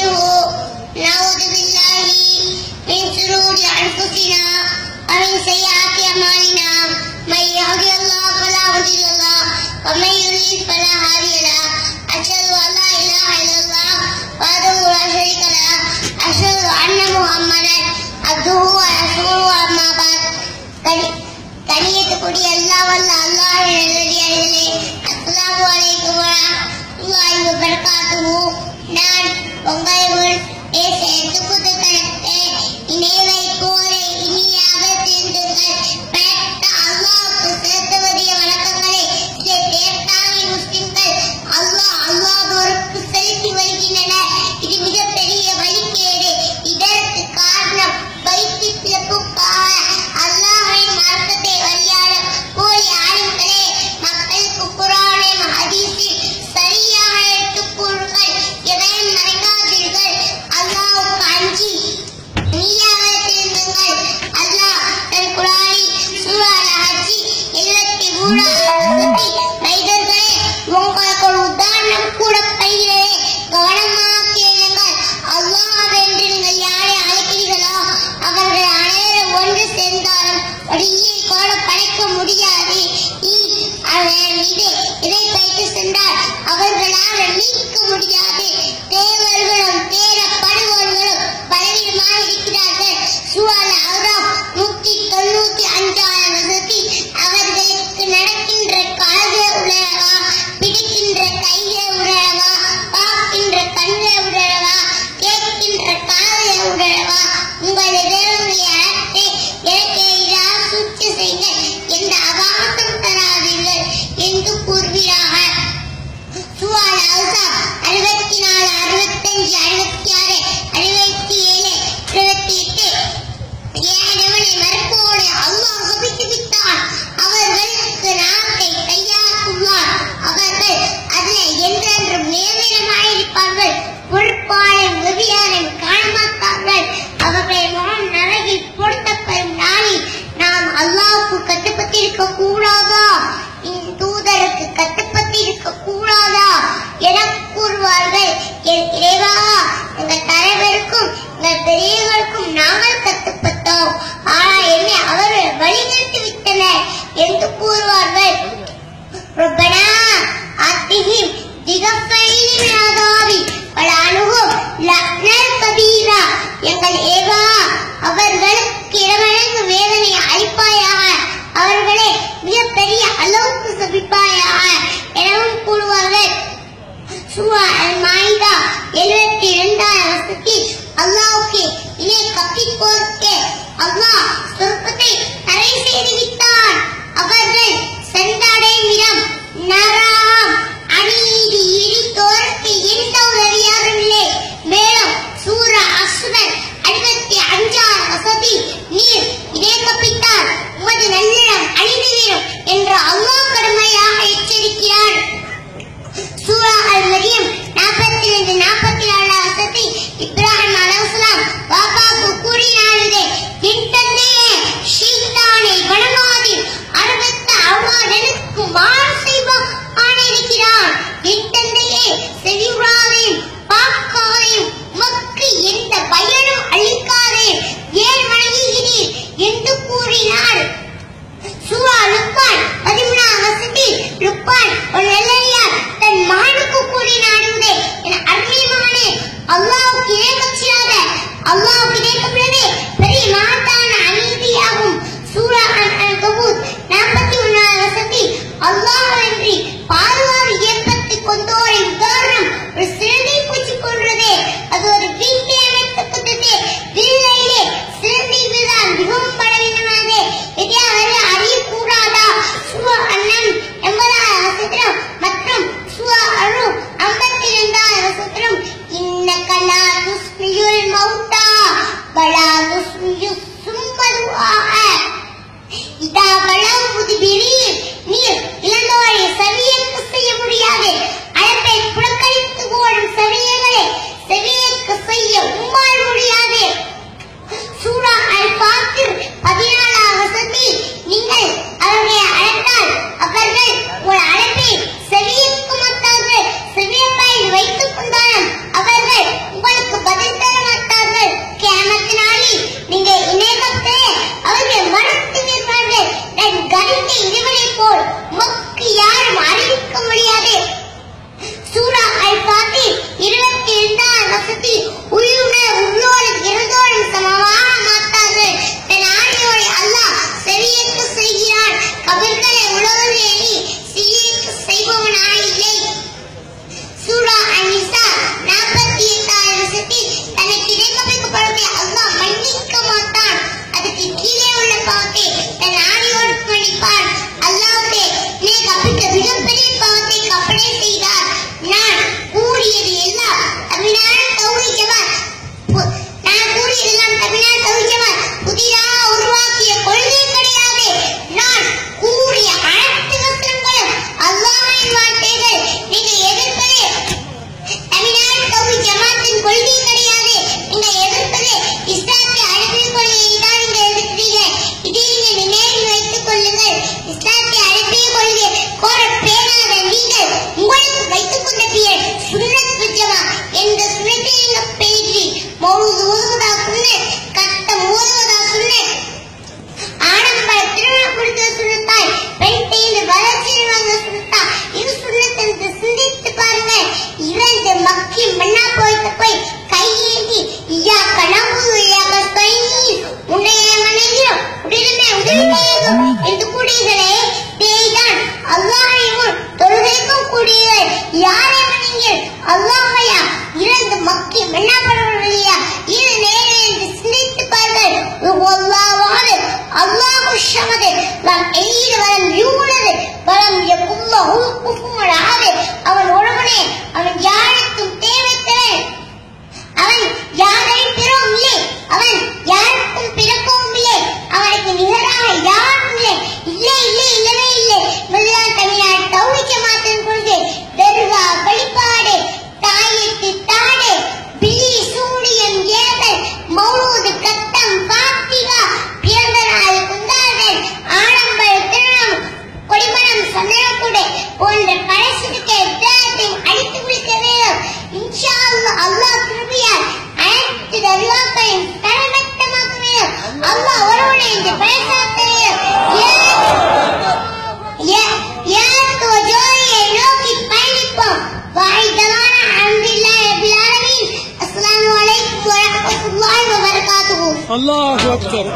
ونستغفره نعوذ بالله من شرور أنفسنا ومن سيئات أعمالنا من يهده الله فلا مضل له ومن يضلل فلا هادي له أشهد أن لا إله إلا الله وحده لا شريك له أشهد أن محمدا عبده ورسوله أما بعد கணியத்துக்குரிய எல்லாம் வல்ல அல்லாஹ்வின் நல்லடியார்களே, அஸ்ஸலாமு அலைக்கும் வரஹ்மத்துல்லாஹி வபரகாத்துஹு. நான் உங்கள் முன் பேச எடுத்துக்கொண்ட இணைவை கோரை இனியாக தீர்ந்துங்கள் பெற்ற அல்லாஹ்வுக்கு செலுத்துவதிய வணக்கங்களை இதை தேர்ந்தாகி முஸ்லிம்கள் அல்லாஹ் பொறுப்பு செலுத்தி வருகின்றனர். இது மிகப்பெரிய வழிகேடு. இதற்கு காரணம் வைத்து பிறப்புக்காக அல்லாஹ்வின் மார்க்கத்தை வழியாட போலி ஆளுங்களே. மக்களுக்கு குர்ஆனின் ஹதீஸில் சரியாக எடுத்துக் கூறுங்கள். எதையும் மறைக்காதீர்கள். அல்லாஹ்வுக்கு அஞ்சி நீயாக திருந்துங்கள். அல்லாஹ் தன் குர்ஆனில் சூரா அல்-ஹஜ் 73 மனிதர்களே, உங்களுக்கு ஒரு உதாரணம் கூறப்படுகிறது. கவனமாக கேளுங்கள். அல்லாஹ் என்று நீங்கள் யாரை அழைக்கிறீர்களோ அவர்கள் அனைவரும் ஒன்று சேர்ந்தாலும் வழியை கூட படைக்க முடியாது. இதை பயிற்சி சென்றால் அவர்களால் நீக்க முடியாது. தேவர்களும் தேடப்படுபவர்களும் பலவிதமாக இருக்கிறார்கள். சூரா அல்-அஹ்ராஃப் 195 அவர்களுக்கு நடக்கின்ற கால்கள் உடையவா, பிடிக்கின்ற கைகள் உடையவா, பார்க்கின்ற கண்கள் உடையவா, கேட்கின்ற கால்கள் உடையவா, உங்கள் தேவனுடைய அறத்தை எனக்கு எதிராக சூழ்ச்சி செய்ய எந்த அபாசம் தராதீர்கள் என்று கூறுகிறார்கள். சூரா அல்-அஹ்ஸாப் 64, 65, 66, 67, 28 ஏனவனை மறுப்போடு அல்லாஹ் சபித்து விட்டான். அவர்களுக்கு நாட்டை கையாக்குவார். அவர்கள் அதில் என்றென்றும் நேர்மையாயிருப்பார்கள். பொறுப்பாளன் வெறியாளன் காணமாட்டார்கள். அவர்கள் முகம் நரகில் பொருத்தப்படும் நாளில் நாம் அல்லாஹ்வுக்கு கட்டுப்பட்டிருக்க கூடாதா, தூதருக்கு கட்டுப்பட்டிருக்க கூடாதா என கூறுவார்கள். இறைவா, எங்கள் தலைவருக்கும் எங்கள் பெரியவருக்கும் நாங்கள் கட்டுப்பட்டோம், ஆனால் என்னை அவர்கள் வழிநடத்தி விட்டனர் என்று கூறுவார்கள். ரப்பனா ஆத்திஹிம் திகஃபைனி மின் அஸாபி வலஅன்ஹும் லஅ்னன் கபீரா. எங்கள் ஏவா, அவர்களுக்கு இரமடங்கு வேதனை அளிப்பாயாக, அவர்களை மிகப்பெரிய அளவுக்கு சபிப்பாயாக எனவும் கூறுவார்கள். சூரா அல்-மாயிதா 72 அல்லாஹ்வுக்கு இணை கற்பிப்போருக்கு அல்லாஹ் சொர்க்கத்தை தடை செய்து விட்டான். அவர்கள் சென்றடையும் இடம் நரகம். அநீதி இழித்தோருக்கு எந்த உதவியாக இல்லை. மேலும் சூரா அஸ்வர் 65 நீர் இணை கற்பித்தால் உமது நல்லிடம் அழிந்துவிடும் என்று அல்லாஹ் கடுமையாக எச்சரிக்கிறார். சூரா அல்-மரியம் 42-44 இப்ராஹிம் அலைஹிஸ்ஸலாம் வாப்பாக்கு கூறினார்களே, என் தந்தையே, ஷைத்தானை வணங்காதீர். அறுபத்த அல்லாஹ் எனக்கு மாறு செய்வான். அவன் ஒருவனே, அவன் யாருக்கும் தேவைத்தவன், அவன் யாரையும் பெறவும் இல்லை, அவன் யாருக்கும் பிறக்கவும் இல்லை, அவனுக்கு நிகராக யாரும் இல்லை, இல்லை இல்லை இல்லவே இல்லை. முதலாம் தமிழ்நாடு தௌஹீத் ஜமாத்தின் கொள்கை தர்கா வழிபாடு, தாயத்து தாடு, பில்லி சூடியம் ஏதல், மௌலூது கத்தம் பாத்திகா, பிறந்த நாள் கொண்டாடல், ஆடம்பர திருமணம், கொடிமரம் சந்தனக்குடை போன்ற கடைசிக்கு எல்லாத்தையும் அடித்து விழிக்க வேண்டும். இன்ஷா அல்லாஹ் அல்லாஹ் கிருபையால் அனைத்து தர்காக்களையும் தரமட்டமாக்க வேண்டும். அல்லாஹ் ஒருவனை இந்த பரிசாத்த ஜோதியை நோக்கி பயணிப்போம். வாய்தமான அல்ஹம்துலில்லாஹி ரப்பில் ஆலமீன். அஸ்ஸலாமு அலைக்கும் வரஹ்மத்துல்லாஹி வபரகாத்துஹு. அல்லாஹு அக்பர்.